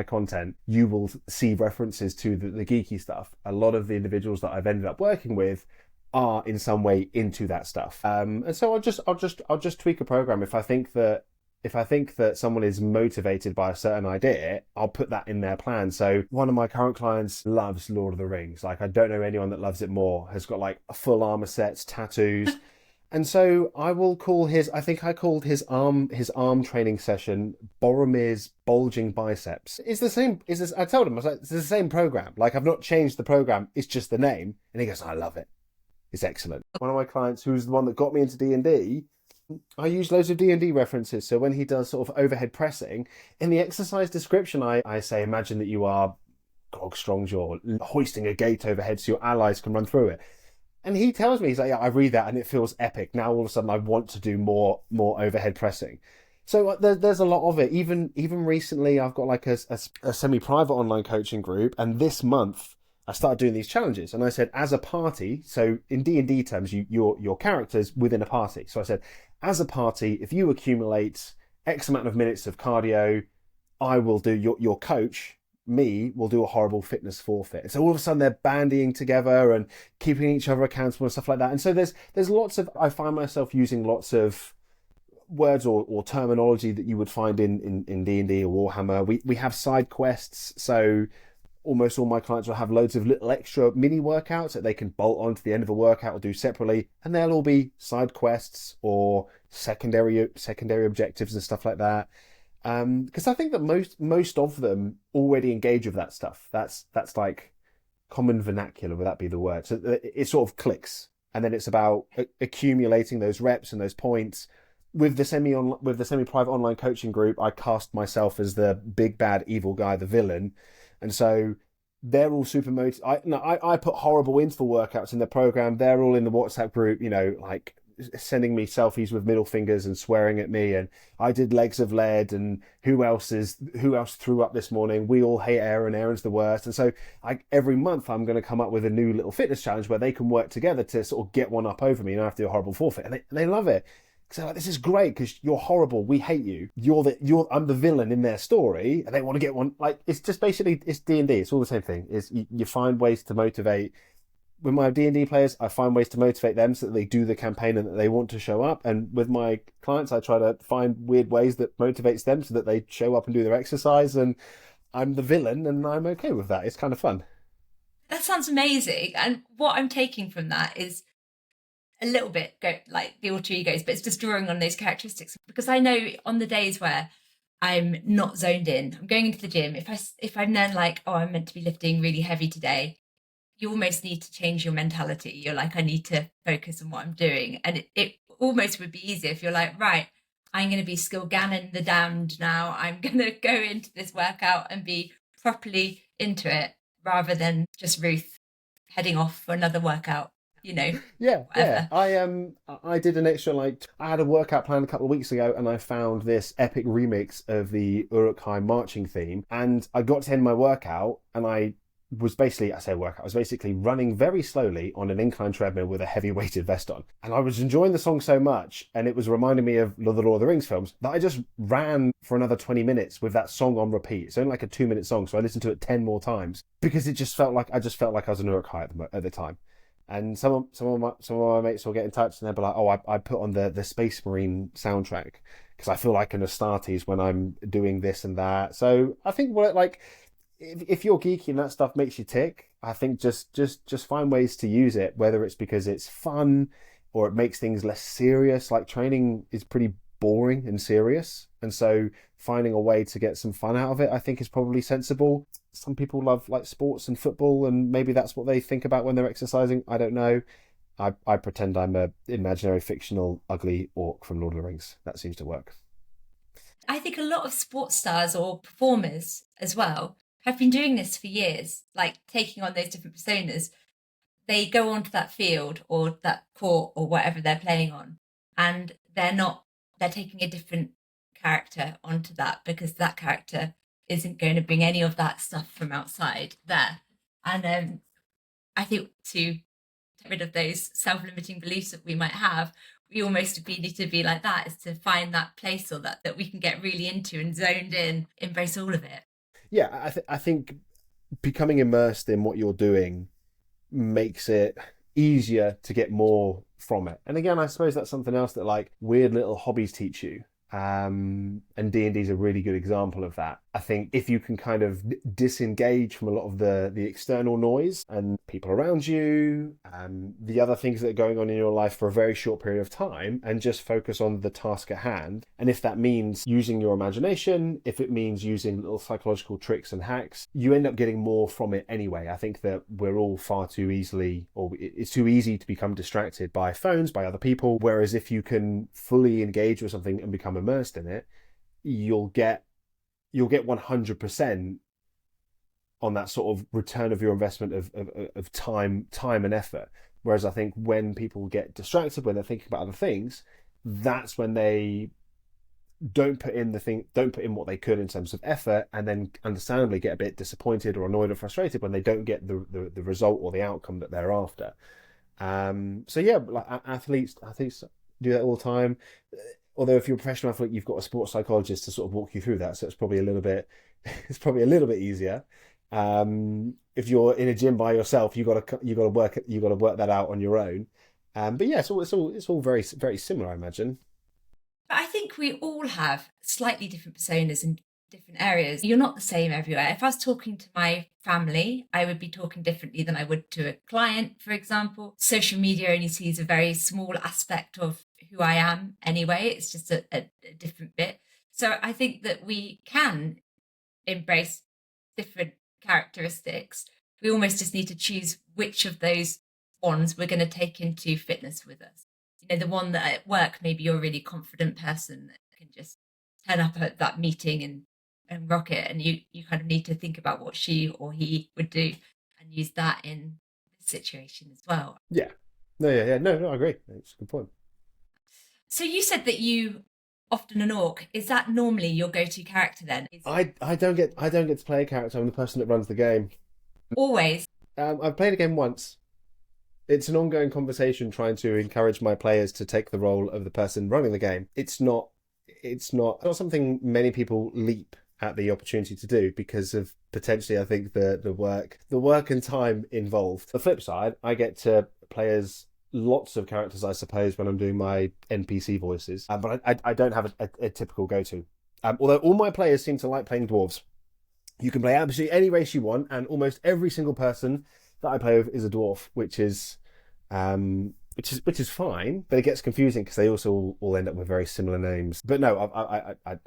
content you will see references to the geeky stuff. A lot of the individuals that I've ended up working with are in some way into that stuff, and so I'll just tweak a program if I think that someone is motivated by a certain idea. I'll put that in their plan. So one of my current clients loves Lord of the Rings. Like, I don't know anyone that loves it more. Has got like full armor sets, tattoos. And so I called his arm training session Boromir's bulging biceps. I told him, I was like, it's the same program. Like, I've not changed the program. It's just the name. And he goes, I love it. It's excellent. One of my clients, who's the one that got me into D&D, I use loads of D&D references. So when he does sort of overhead pressing, in the exercise description, I say, imagine that you are Grog Strongjaw hoisting a gate overhead so your allies can run through it. And he tells me, he's like, yeah, I read that and it feels epic. Now all of a sudden I want to do more overhead pressing. So there's a lot of it. Even recently, I've got like a semi-private online coaching group, and this month I started doing these challenges. And I said, as a party, so in D&D terms, your characters within a party. So I said, as a party, if you accumulate X amount of minutes of cardio, I will do your coach. Me will do a horrible fitness forfeit. And so all of a sudden they're bandying together and keeping each other accountable and stuff like that. And so there's lots of, I find myself using lots of words or terminology that you would find in D&D or Warhammer. We have side quests, so almost all my clients will have loads of little extra mini workouts that they can bolt onto the end of a workout or do separately, and they'll all be side quests or secondary objectives and stuff like that. Because I think that most of them already engage with that stuff. That's like common vernacular, would that be the word? So it sort of clicks, and then it's about accumulating those reps and those points. With the semi-private online coaching group, I cast myself as the big bad evil guy, the villain, and so they're all super motivated. I put horrible interval workouts in the program. They're all in the WhatsApp group, like sending me selfies with middle fingers and swearing at me, and I did legs of lead, and who else threw up this morning? We all hate Aaron's the worst. And so every month I'm going to come up with a new little fitness challenge where they can work together to sort of get one up over me, and I have to do a horrible forfeit, and they love it. So like, this is great because you're horrible, we hate you, I'm the villain in their story, and they want to get one. Like, it's just basically, it's D&D, it's all the same thing. Is you find ways to motivate. With my D&D players, I find ways to motivate them so that they do the campaign and that they want to show up. And with my clients, I try to find weird ways that motivates them so that they show up and do their exercise. And I'm the villain, and I'm okay with that. It's kind of fun. That sounds amazing. And what I'm taking from that is a little bit like the alter egos, but it's just drawing on those characteristics. Because I know on the days where I'm not zoned in, I'm going into the gym. If I'm then like, oh, I'm meant to be lifting really heavy today, you almost need to change your mentality. You're like, I need to focus on what I'm doing. And it almost would be easier if you're like, right, I'm going to be Skilgannon the Damned now. I'm going to go into this workout and be properly into it, rather than just Ruth heading off for another workout, Yeah, yeah. whatever. I did an extra I had a workout plan a couple of weeks ago, and I found this epic remix of the Uruk-hai marching theme, and I got to end my workout, and I was basically running very slowly on an incline treadmill with a heavy weighted vest on. And I was enjoying the song so much, and it was reminding me of the Lord of the Rings films, that I just ran for another 20 minutes with that song on repeat. It's only like a 2 minute song, so I listened to it 10 more times because it just felt like I was an Uruk-hai at the time. And some of my mates will get in touch and they'll be like, "Oh, I put on the Space Marine soundtrack because I feel like an Astartes when I'm doing this and that." So I think if you're geeky and that stuff makes you tick, I think just find ways to use it, whether it's because it's fun or it makes things less serious. Like training is pretty boring and serious, and so finding a way to get some fun out of it, I think, is probably sensible. Some people love like sports and football, and maybe that's what they think about when they're exercising. I don't know. I pretend I'm a imaginary fictional ugly orc from Lord of the Rings. That seems to work. I think a lot of sports stars or performers as well have been doing this for years, like taking on those different personas. They go onto that field or that court or whatever they're playing on, and they're taking a different character onto that because that character isn't going to bring any of that stuff from outside there. And I think to get rid of those self-limiting beliefs that we might have, we almost need to be like that, is to find that place or that we can get really into and zoned in, embrace all of it. Yeah, I think becoming immersed in what you're doing makes it easier to get more from it. And again, I suppose that's something else that like weird little hobbies teach you. And D&D is a really good example of that. I think if you can kind of disengage from a lot of the external noise and people around you, the other things that are going on in your life for a very short period of time, and just focus on the task at hand. And if that means using your imagination, if it means using little psychological tricks and hacks, you end up getting more from it anyway. I think that we're all far too easily, or it's too easy to become distracted by phones, by other people. Whereas if you can fully engage with something and become immersed in it, you'll get 100% on that sort of return of your investment of time and effort. Whereas I think when people get distracted, when they're thinking about other things, that's when they don't put in what they could in terms of effort, and then understandably get a bit disappointed or annoyed or frustrated when they don't get the result or the outcome that they're after. So yeah, like athletes do that all the time. Although if you're a professional athlete, you've got a sports psychologist to sort of walk you through that, so it's probably a little bit easier. If you're in a gym by yourself, you got to work that out on your own. But yeah, it's all very very similar, I imagine. But I think we all have slightly different personas in different areas. You're not the same everywhere. If I was talking to my family, I would be talking differently than I would to a client, for example. Social media only sees a very small aspect of who I am anyway. It's just a different bit. So I think that we can embrace different characteristics. We almost just need to choose which of those ones we're going to take into fitness with us. The one that at work, maybe you're a really confident person that can just turn up at that meeting and rock it, and you kind of need to think about what she or he would do and use that in this situation as well. Yeah. No, I agree. It's a good point. So you said that you often an orc. Is that normally your go-to character then? I don't get to play a character. I'm the person that runs the game. Always. I've played a game once. It's an ongoing conversation trying to encourage my players to take the role of the person running the game. It's not something many people leap at the opportunity to do because of potentially, I think, the work and time involved. The flip side, I get to play as lots of characters, I suppose, when I'm doing my NPC voices, but I don't have a typical go-to. Although all my players seem to like playing dwarves. You can play absolutely any race you want, and almost every single person that I play with is a dwarf, which is fine, but it gets confusing because they also all end up with very similar names. But no,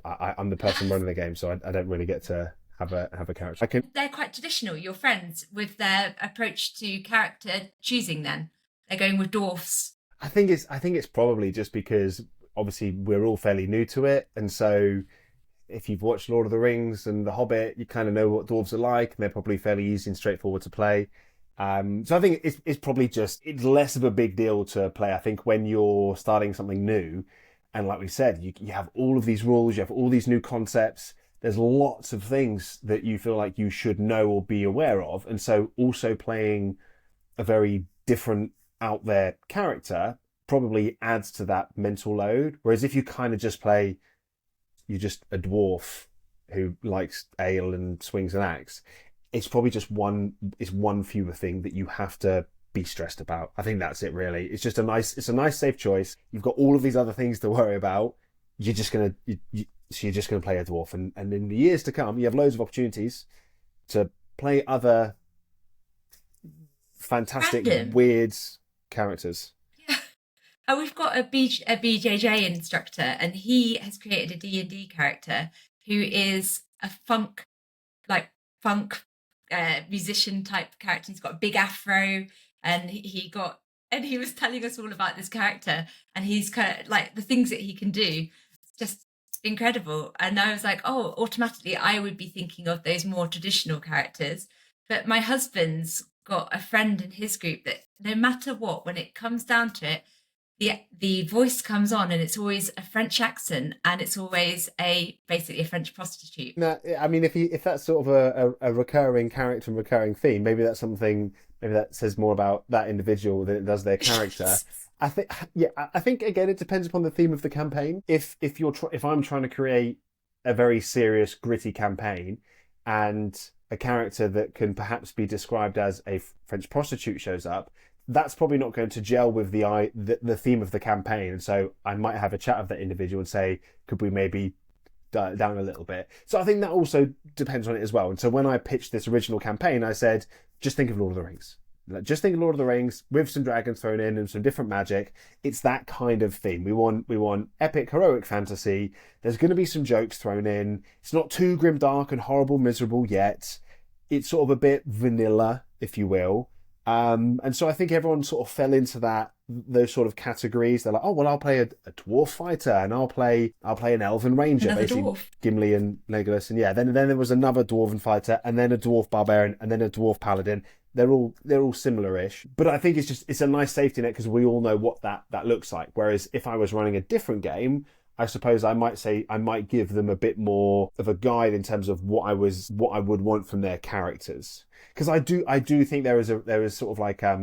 I'm the person running the game, so I don't really get to have a character. They're quite traditional, your friends, with their approach to character choosing. Then they're going with dwarfs. I think it's probably just because obviously we're all fairly new to it, and so if you've watched Lord of the Rings and The Hobbit, you kind of know what dwarves are like, and they're probably fairly easy and straightforward to play. So I think it's probably it's less of a big deal to play. I think when you're starting something new, and like we said, you have all of these rules, you have all these new concepts. There's lots of things that you feel like you should know or be aware of, and so also playing a very different out there character probably adds to that mental load. Whereas if you kind of just play, you're just a dwarf who likes ale and swings an axe, it's probably just one fewer thing that you have to be stressed about. I think that's it really. It's a nice safe choice. You've got all of these other things to worry about. You're just gonna play a dwarf, and in the years to come, you have loads of opportunities to play other fantastic, weird characters. Yeah. Oh, we've got a BJJ instructor, and he has created a D&D character who is a funk musician type character. He's got a big afro, and he was telling us all about this character, and he's kind of like the things that he can do, just incredible. And I was like, oh, automatically I would be thinking of those more traditional characters. But my husband's got a friend in his group that no matter what, when it comes down to it, the voice comes on and it's always a French accent, and it's always basically a French prostitute. Now, I mean, if that's sort of a recurring character and recurring theme, maybe that's something. Maybe that says more about that individual than it does their character. I think again, it depends upon the theme of the campaign. If I'm trying to create a very serious, gritty campaign, and a character that can perhaps be described as a French prostitute shows up, that's probably not going to gel with the theme of the campaign. And so I might have a chat with that individual and say, could we maybe dial it down a little bit? So I think that also depends on it as well. And so when I pitched this original campaign, I said, just think of Lord of the Rings. Just think of Lord of the Rings with some dragons thrown in and some different magic. It's that kind of theme. We want epic, heroic fantasy. There's going to be some jokes thrown in. It's not too grimdark and horrible, miserable yet. It's sort of a bit vanilla, if you will. And so I think everyone sort of fell into those sort of categories. They're like, oh well, I'll play a dwarf fighter, and I'll play an elven ranger, another basically dwarf. Gimli and Legolas, and yeah. Then there was another dwarven fighter, and then a dwarf barbarian, and then a dwarf paladin. They're all similar-ish, but I think it's a nice safety net because we all know what that looks like. Whereas if I was running a different game, I suppose I might give them a bit more of a guide in terms of what I would want from their characters. Because I do think there is sort of like I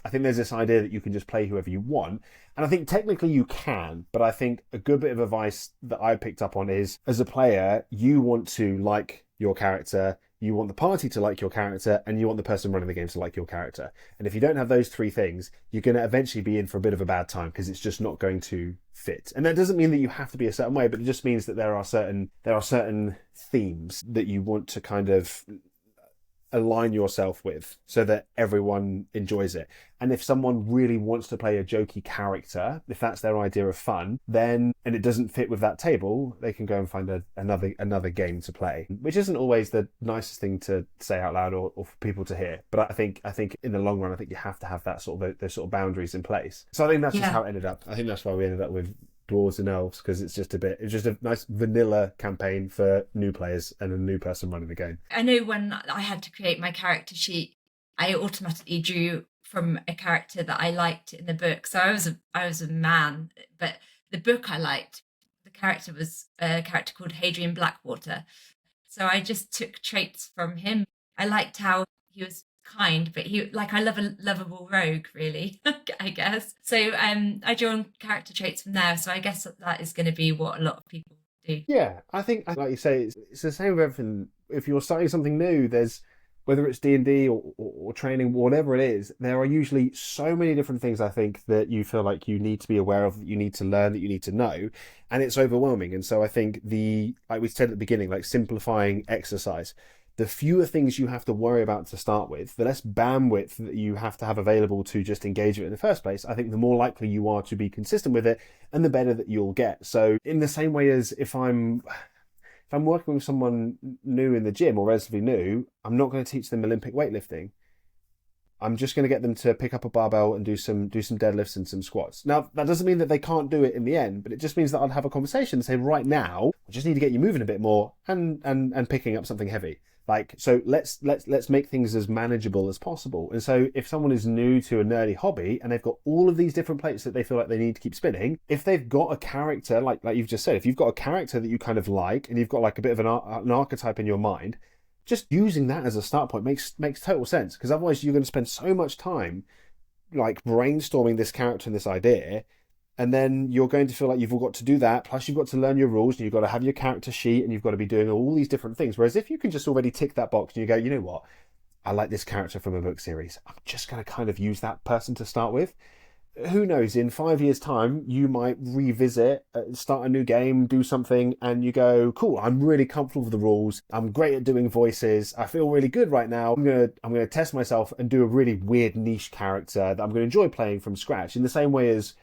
think there's this idea that you can just play whoever you want, and I think technically you can, but I think a good bit of advice that I picked up on is, as a player, you want to like your character, you want the party to like your character, and you want the person running the game to like your character. And if you don't have those three things, you're going to eventually be in for a bit of a bad time because it's just not going to fit. And that doesn't mean that you have to be a certain way, but it just means that there are certain themes that you want to kind of align yourself with so that everyone enjoys it. And if someone really wants to play a jokey character, if that's their idea of fun, then, and it doesn't fit with that table, they can go and find another game to play, which isn't always the nicest thing to say out loud or for people to hear. But I think in the long run, I think you have to have that those sort of boundaries in place. So I think that's just how it ended up. I think that's why we ended up with dwarves and elves, because it's just a nice vanilla campaign for new players and a new person running the game. I know when I had to create my character sheet, I automatically drew from a character that I liked in the book. So I was a man, but the book I liked, the character was a character called Hadrian Blackwater. So I just took traits from him. I liked how he was kind, but I love a lovable rogue, really. I guess so. I draw on character traits from there, so I guess that is going to be what a lot of people do. Yeah, I think, like you say, it's the same with everything. If you're starting something new, there's, whether it's D&D or training, whatever it is, there are usually so many different things, I think, that you feel like you need to be aware of, that you need to learn, that you need to know, and it's overwhelming. And so I think like we said at the beginning, like simplifying exercise, the fewer things you have to worry about to start with, the less bandwidth that you have to have available to just engage with it in the first place, I think the more likely you are to be consistent with it, and the better that you'll get. So in the same way as if I'm working with someone new in the gym or relatively new, I'm not going to teach them Olympic weightlifting. I'm just going to get them to pick up a barbell and do some deadlifts and some squats. Now, that doesn't mean that they can't do it in the end, but it just means that I'd have a conversation and say, right now, I just need to get you moving a bit more and picking up something heavy. Like, so let's make things as manageable as possible. And so if someone is new to a nerdy hobby and they've got all of these different plates that they feel like they need to keep spinning, if they've got a character, like you've just said, if you've got a character that you kind of like and you've got like a bit of an archetype in your mind, just using that as a start point makes total sense, because otherwise you're going to spend so much time like brainstorming this character and this idea, and then you're going to feel like you've all got to do that, plus you've got to learn your rules, and you've got to have your character sheet, and you've got to be doing all these different things. Whereas if you can just already tick that box and you go, you know what, I like this character from a book series, I'm just going to kind of use that person to start with. Who knows, in 5 years' time, you might revisit, start a new game, do something, and you go, cool, I'm really comfortable with the rules, I'm great at doing voices, I feel really good right now, I'm gonna test myself and do a really weird niche character that I'm gonna enjoy playing from scratch. In the same way as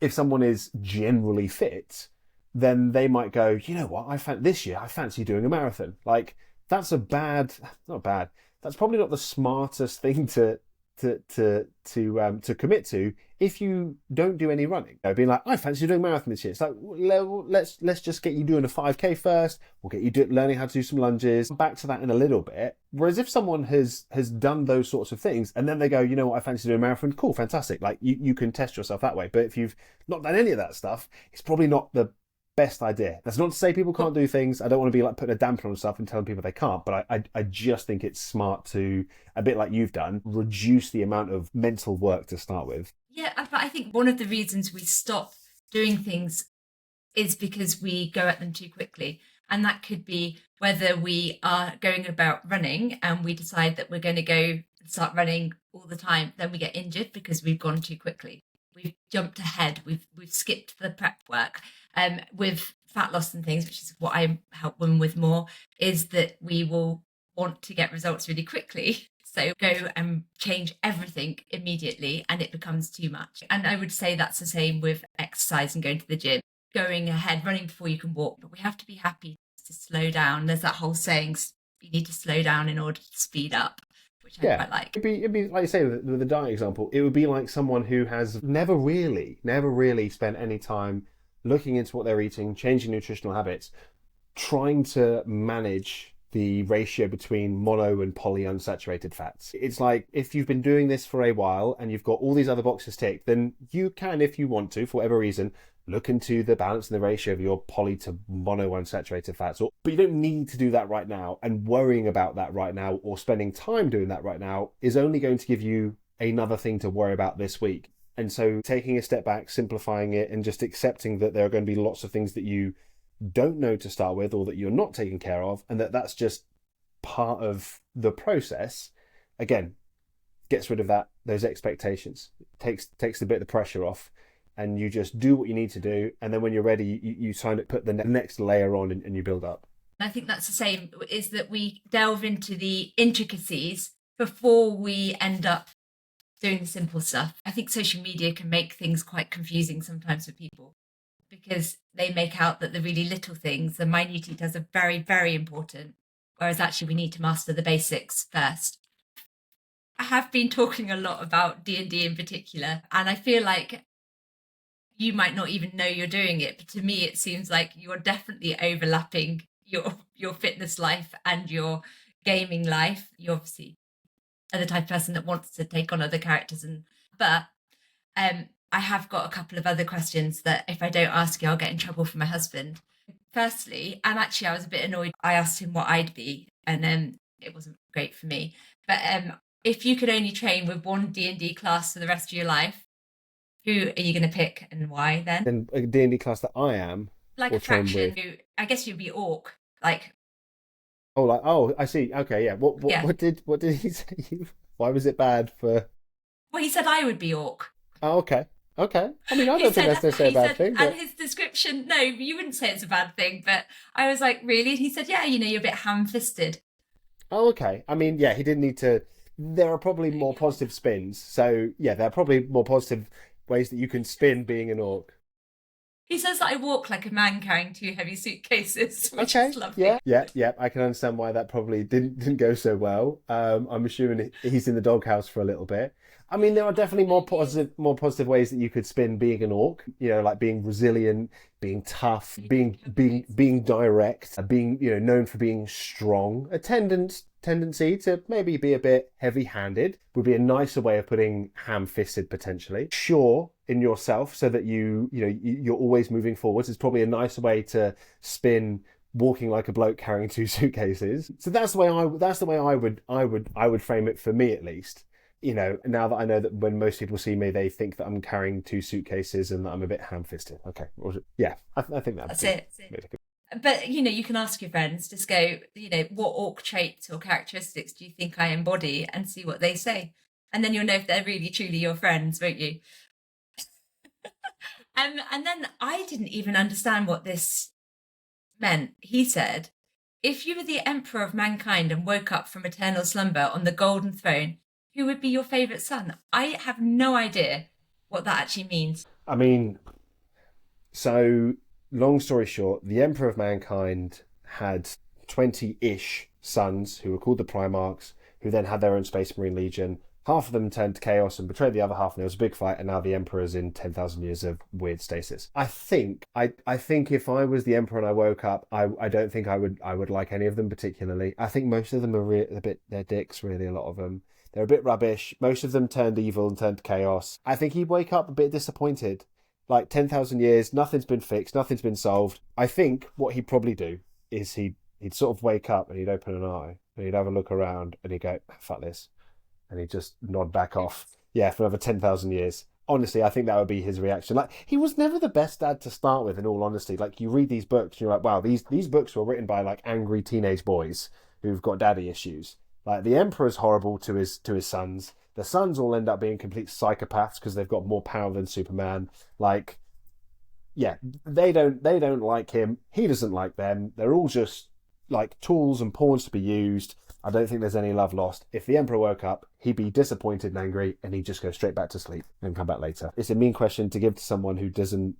if someone is generally fit, then they might go, you know what, this year I fancy doing a marathon. Like, that's that's probably not the smartest thing to commit to if you don't do any running. Being like, I fancy doing a marathon this year. It's like, let's just get you doing a 5K first. We'll get you learning how to do some lunges. Back to that in a little bit. Whereas if someone has done those sorts of things and then they go, you know what, I fancy doing a marathon, cool, fantastic. Like, you can test yourself that way. But if you've not done any of that stuff, it's probably not the best idea. That's not to say people can't do things. I don't want to be like putting a damper on stuff and telling people they can't, but I just think it's smart to, a bit like you've done, reduce the amount of mental work to start with. Yeah, but I think one of the reasons we stop doing things is because we go at them too quickly. And that could be whether we are going about running and we decide that we're going to go start running all the time, then we get injured because we've gone too quickly. We've jumped ahead. We've skipped the prep work. With fat loss and things, which is what I help women with more, is that we will want to get results really quickly. So go and change everything immediately and it becomes too much. And I would say that's the same with exercise and going to the gym. Going ahead, running before you can walk, but we have to be happy to slow down. There's that whole saying, you need to slow down in order to speed up, which I quite like. It'd be like you say with the diet example, it would be like someone who has never really spent any time looking into what they're eating, changing nutritional habits, trying to manage the ratio between mono and polyunsaturated fats. It's like, if you've been doing this for a while and you've got all these other boxes ticked, then you can, if you want to, for whatever reason, look into the balance and the ratio of your poly to mono unsaturated fats. But you don't need to do that right now, and worrying about that right now or spending time doing that right now is only going to give you another thing to worry about this week. And so taking a step back, simplifying it, and just accepting that there are going to be lots of things that you don't know to start with or that you're not taking care of, and that's just part of the process, again, gets rid of those expectations, takes a bit of the pressure off, and you just do what you need to do, and then when you're ready, you put the next layer on and you build up. I think that's the same, is that we delve into the intricacies before we end up doing the simple stuff. I think social media can make things quite confusing sometimes for people, because they make out that the really little things, the minute details, are very, very important, whereas actually we need to master the basics first. I have been talking a lot about D&D in particular, and I feel like you might not even know you're doing it, but to me it seems like you're definitely overlapping your fitness life and your gaming life. You obviously are the type of person that wants to take on other characters, but I have got a couple of other questions that if I don't ask you, I'll get in trouble from my husband. Firstly, and actually I was a bit annoyed, I asked him what I'd be, and it wasn't great for me. But if you could only train with one D&D class for the rest of your life, who are you going to pick and why then? And a D&D class that I am? Like a fraction. I guess you'd be orc. I see. Okay, yeah. What did he say? Why was it bad for? Well, he said I would be orc. Oh, okay. Okay. I mean, I don't think that's necessarily a bad thing. And his description, no, you wouldn't say it's a bad thing, but I was like, really? And he said, yeah, you're a bit ham-fisted. Oh, okay. I mean, yeah, he didn't need to. There are probably more positive spins. So, yeah, there are probably more positive ways that you can spin being an orc. He says that I walk like a man carrying 2 heavy suitcases, which Okay. is lovely. Yeah. I can understand why that probably didn't go so well. I'm assuming he's in the doghouse for a little bit. I mean, there are definitely more positive ways that you could spin being an orc. You know, like being resilient, being tough, being direct, being known for being strong. A tendency to maybe be a bit heavy-handed would be a nicer way of putting ham-fisted potentially. Sure in yourself, so that you're always moving forwards. Is probably a nicer way to spin walking like a bloke carrying 2 suitcases. So that's the way I would frame it for me at least. Now that I know that when most people see me, they think that I'm carrying 2 suitcases and that I'm a bit ham-fisted. Okay, yeah, I think That's it. But you can ask your friends, just go, what orc traits or characteristics do you think I embody, and see what they say, and then you'll know if they're really truly your friends, won't you? And then I didn't even understand what this meant. He said, if you were the emperor of mankind and woke up from eternal slumber on the golden throne, who would be your favourite son? I have no idea what that actually means. I mean, so long story short, the emperor of mankind had 20-ish sons who were called the Primarchs, who then had their own Space Marine Legion. Half of them turned to chaos and betrayed the other half, and there was a big fight, and now the Emperor's in 10,000 years of weird stasis. I think if I was the Emperor and I woke up, I don't think I would like any of them particularly. I think most of them are they're dicks, really, a lot of them. They're a bit rubbish. Most of them turned evil and turned to chaos. I think he'd wake up a bit disappointed. Like 10,000 years, nothing's been fixed, nothing's been solved. I think what he'd probably do is he'd sort of wake up and he'd open an eye and he'd have a look around and he'd go, fuck this. And he'd just nod back off. Yeah, for another 10,000 years. Honestly, I think that would be his reaction. Like, he was never the best dad to start with, in all honesty. Like, you read these books and you're like, wow, these books were written by, like, angry teenage boys who've got daddy issues. Like, the Emperor's horrible to his sons. The sons all end up being complete psychopaths because they've got more power than Superman. Like, yeah, they don't like him. He doesn't like them. They're all just, like, tools and pawns to be used. I don't think there's any love lost. If the Emperor woke up, he'd be disappointed and angry, and he'd just go straight back to sleep and come back later. It's a mean question to give to someone who doesn't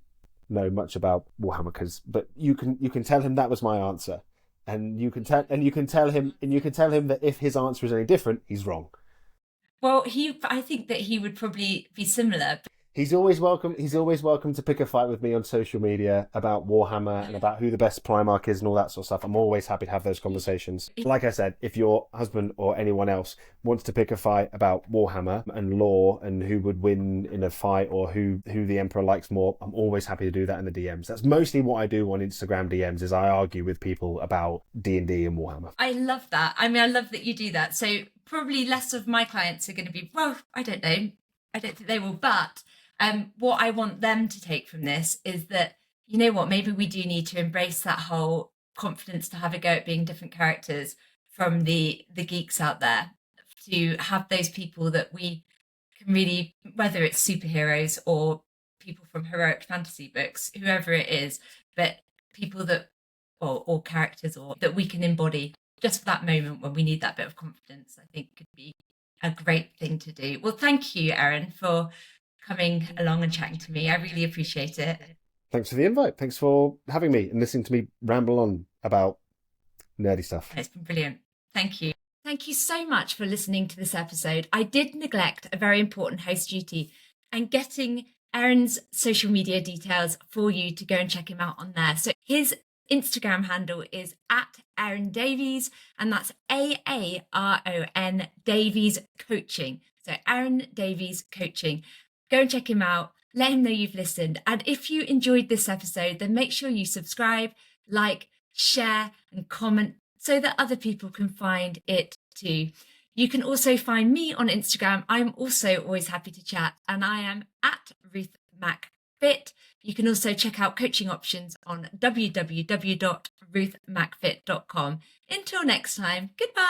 know much about Warhammer, but you can tell him that was my answer, and you can tell him that if his answer is any different, he's wrong. Well, I think that he would probably be similar. He's always welcome. He's always welcome to pick a fight with me on social media about Warhammer and about who the best Primarch is and all that sort of stuff. I'm always happy to have those conversations. Like I said, if your husband or anyone else wants to pick a fight about Warhammer and lore and who would win in a fight or who the Emperor likes more, I'm always happy to do that in the DMs. That's mostly what I do on Instagram DMs, is I argue with people about D&D and Warhammer. I love that. I mean, I love that you do that. So probably less of my clients are going to be, well, I don't know. I don't think they will, but what I want them to take from this is that, you know what, maybe we do need to embrace that whole confidence to have a go at being different characters from the geeks out there, to have those people that we can really, whether it's superheroes or people from heroic fantasy books, whoever it is, but people that, or characters or that we can embody just for that moment when we need that bit of confidence, I think could be a great thing to do. Well, thank you, Aaron, for coming along and chatting to me. I really appreciate it. Thanks for the invite. Thanks for having me and listening to me ramble on about nerdy stuff. It's been brilliant. Thank you. Thank you so much for listening to this episode. I did neglect a very important host duty and getting Aaron's social media details for you to go and check him out on there. So his Instagram handle is @Aaron Davies, and that's AARON Davies Coaching. So Aaron Davies Coaching. Go and check him out. Let him know you've listened. And if you enjoyed this episode, then make sure you subscribe, like, share, and comment so that other people can find it too. You can also find me on Instagram. I'm also always happy to chat, and I am @RuthMacFit. You can also check out coaching options on www.ruthmacfit.com. Until next time, goodbye.